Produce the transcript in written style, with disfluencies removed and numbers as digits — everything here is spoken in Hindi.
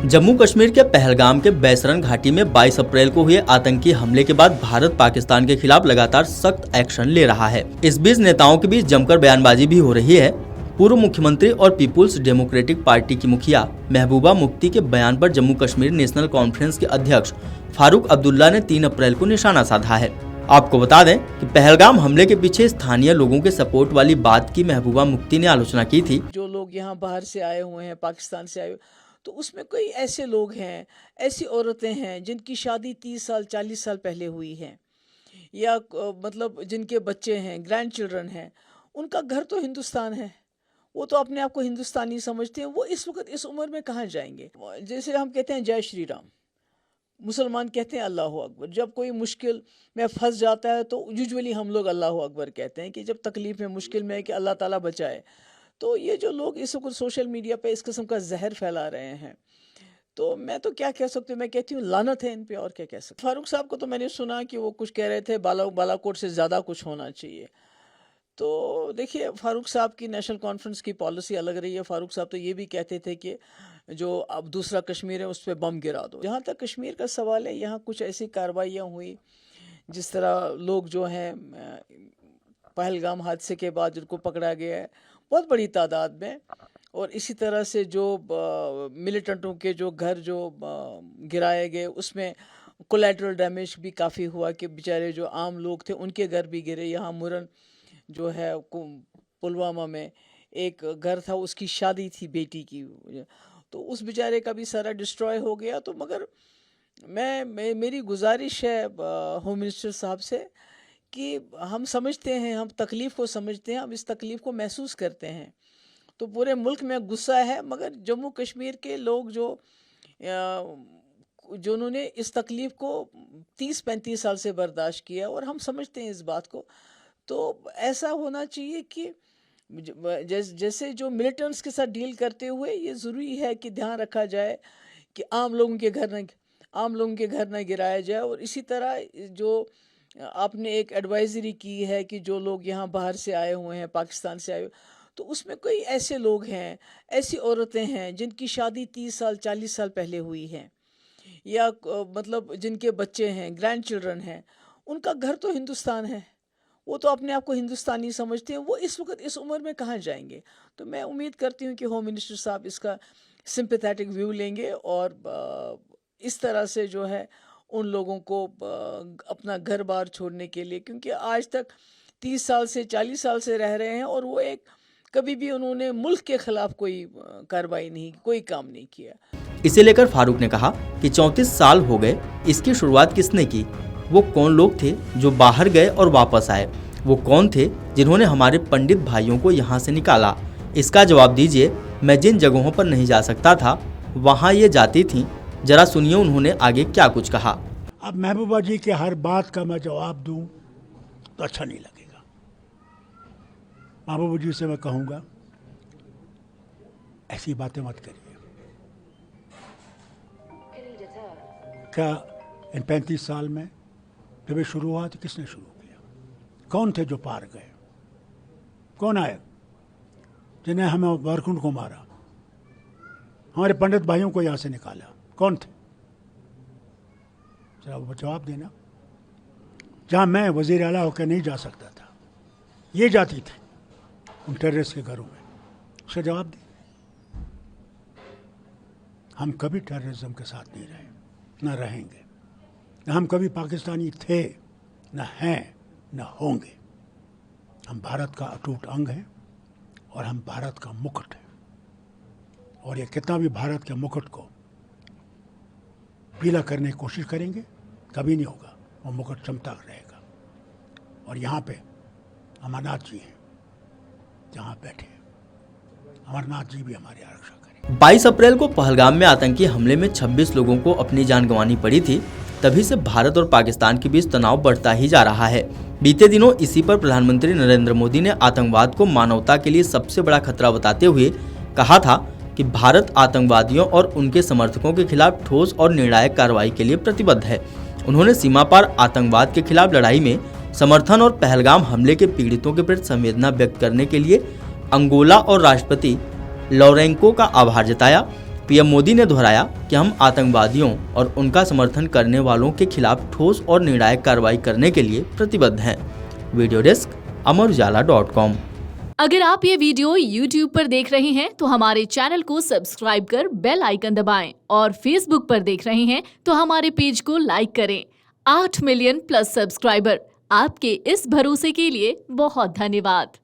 जम्मू कश्मीर के पहलगाम के बैसरन घाटी में 22 अप्रैल को हुए आतंकी हमले के बाद भारत पाकिस्तान के खिलाफ लगातार सख्त एक्शन ले रहा है। इस बीच नेताओं के बीच जमकर बयानबाजी भी हो रही है। पूर्व मुख्यमंत्री और पीपुल्स डेमोक्रेटिक पार्टी की मुखिया महबूबा मुफ्ती के बयान पर जम्मू कश्मीर नेशनल कॉन्फ्रेंस के अध्यक्ष फारूक अब्दुल्ला ने 3 अप्रैल को निशाना साधा है। आपको बता दें कि पहलगाम हमले के पीछे स्थानीय लोगों के सपोर्ट वाली बात की महबूबा मुफ्ती ने आलोचना की थी। जो लोग यहाँ बाहर से आए हुए हैं, पाकिस्तान से आए, तो उसमें कोई ऐसे लोग हैं, ऐसी औरतें हैं जिनकी शादी 30 साल 40 साल पहले हुई है, या मतलब जिनके बच्चे हैं, ग्रैंड चिल्ड्रन हैं, उनका घर तो हिंदुस्तान है, वो तो अपने आप को हिंदुस्तानी समझते हैं। वो इस वक्त इस उम्र में कहाँ जाएंगे? जैसे हम कहते हैं जय श्री राम, मुसलमान कहते हैं अल्लाह अकबर। जब कोई मुश्किल में फंस जाता है तो यूजुअली हम लोग अल्लाह अकबर कहते हैं कि जब तकलीफ में मुश्किल में है कि अल्लाह ताला बचाए। तो ये जो लोग इस वक्त सोशल मीडिया पे इस किस्म का जहर फैला रहे हैं, तो मैं तो क्या कह सकती हूँ, मैं कहती हूँ लानत है इन पे, और क्या कह सकते। फारूक साहब को तो मैंने सुना कि वो कुछ कह रहे थे बालाकोट से ज़्यादा कुछ होना चाहिए। तो देखिए, फारूक साहब की नेशनल कॉन्फ्रेंस की पॉलिसी अलग रही है। फारूक साहब तो ये भी कहते थे कि जो अब दूसरा कश्मीर है उस पर बम गिरा दो। जहाँ तक कश्मीर का सवाल है, यहाँ कुछ ऐसी कार्रवाइयाँ हुई जिस तरह लोग जो हैं पहलगाम हादसे के बाद जिनको पकड़ा गया है बहुत बड़ी तादाद में, और इसी तरह से जो मिलिटेंटों के जो घर जो गिराए गए उसमें कोलैटरल डैमेज भी काफ़ी हुआ कि बेचारे जो आम लोग थे उनके घर भी गिरे। यहाँ मुरन जो है पुलवामा में एक घर था, उसकी शादी थी बेटी की, तो उस बेचारे का भी सारा डिस्ट्रॉय हो गया। तो मगर मेरी गुजारिश है होम मिनिस्टर साहब से कि हम समझते हैं, हम तकलीफ़ को समझते हैं, हम इस तकलीफ़ को महसूस करते हैं। तो पूरे मुल्क में गुस्सा है, मगर जम्मू कश्मीर के लोग जो उन्होंने इस तकलीफ़ को 30-35 साल से बर्दाश्त किया, और हम समझते हैं इस बात को। तो ऐसा होना चाहिए कि जैसे जो मिलिटेंट्स के साथ डील करते हुए ये ज़रूरी है कि ध्यान रखा जाए कि आम लोगों के घर न गिराया जाए। और इसी तरह जो आपने एक एडवाइजरी की है कि जो लोग यहाँ बाहर से आए हुए हैं, पाकिस्तान से आए, तो उसमें कोई ऐसे लोग हैं, ऐसी औरतें हैं जिनकी शादी 30 साल 40 साल पहले हुई है, या मतलब जिनके बच्चे हैं, ग्रैंड चिल्ड्रन हैं, उनका घर तो हिंदुस्तान है, वो तो अपने आप को हिंदुस्तानी समझते हैं। वो इस वक्त इस उम्र में कहाँ जाएंगे? तो मैं उम्मीद करती हूँ कि होम मिनिस्टर साहब इसका सिंपैथेटिक व्यू लेंगे, और इस तरह से जो है उन लोगों को अपना घर बार छोड़ने के लिए, क्योंकि आज तक 30 साल से 40 साल से रह रहे हैं, और वो कभी भी उन्होंने मुल्क के खिलाफ कोई कार्रवाई नहीं, कोई काम नहीं किया। इसे लेकर फारूक ने कहा कि 34 साल हो गए, इसकी शुरुआत किसने की? वो कौन लोग थे जो बाहर गए और वापस आए? वो कौन थे जिन्होंने हमारे पंडित भाइयों को यहाँ से निकाला? इसका जवाब दीजिए। मैं जिन जगहों पर नहीं जा सकता था वहाँ ये जाती थी। जरा सुनिए उन्होंने आगे क्या कुछ कहा। अब महबूबा जी के हर बात का मैं जवाब दूं तो अच्छा नहीं लगेगा। महबूबा जी से मैं कहूँगा ऐसी बातें मत करिए। क्या इन 35 साल में जब ये शुरू हुआ तो किसने शुरू किया? कौन थे जो पार गए? कौन आए जिन्हें हमें वारकुंड को मारा, हमारे पंडित भाइयों को यहाँ से निकाला? कौन थे? जरा वो जवाब देना। जहाँ मैं वज़ीर आला होकर नहीं जा सकता था, ये जाती थी उन टेररिस्ट के घरों में, उसका जवाब दे। हम कभी टेररिज्म के साथ नहीं रहे, न रहेंगे। न हम कभी पाकिस्तानी थे, न हैं, न होंगे। हम भारत का अटूट अंग हैं, और हम भारत का मुकुट हैं। और ये कितना भी भारत के मुकुट को पीला करने की कोशिश करेंगे, कभी नहीं होगा। वो मुकुट चमकता रहेगा। और यहाँ पे अमरनाथ जी हैं, जहाँ बैठे अमरनाथ जी भी हमारी आरक्षा करें। 22 अप्रैल को पहलगाम में आतंकी हमले में 26 लोगों को अपनी जान गंवानी पड़ी थी। तभी से भारत और पाकिस्तान के बीच तनाव बढ़ता ही जा रहा है। बीते दिनों इसी पर प्रधानमंत्री नरेंद्र मोदी ने आतंकवाद को मानवता के लिए सबसे बड़ा खतरा बताते हुए कहा था कि भारत आतंकवादियों और उनके समर्थकों के खिलाफ ठोस और निर्णायक कार्रवाई के लिए प्रतिबद्ध है। उन्होंने सीमा पार आतंकवाद के खिलाफ लड़ाई में समर्थन और पहलगाम हमले के पीड़ितों के प्रति संवेदना व्यक्त करने के लिए अंगोला और राष्ट्रपति लोरेंको का आभार जताया। पीएम मोदी ने दोहराया कि हम आतंकवादियों और उनका समर्थन करने वालों के खिलाफ ठोस और निर्णायक कार्रवाई करने के लिए प्रतिबद्ध हैं। Video desk Amar Ujala dot com. अगर आप ये वीडियो YouTube पर देख रहे हैं तो हमारे चैनल को सब्सक्राइब कर बेल आइकन दबाएं और Facebook पर देख रहे हैं तो हमारे पेज को लाइक करें। 8 मिलियन प्लस सब्सक्राइबर, आपके इस भरोसे के लिए बहुत धन्यवाद।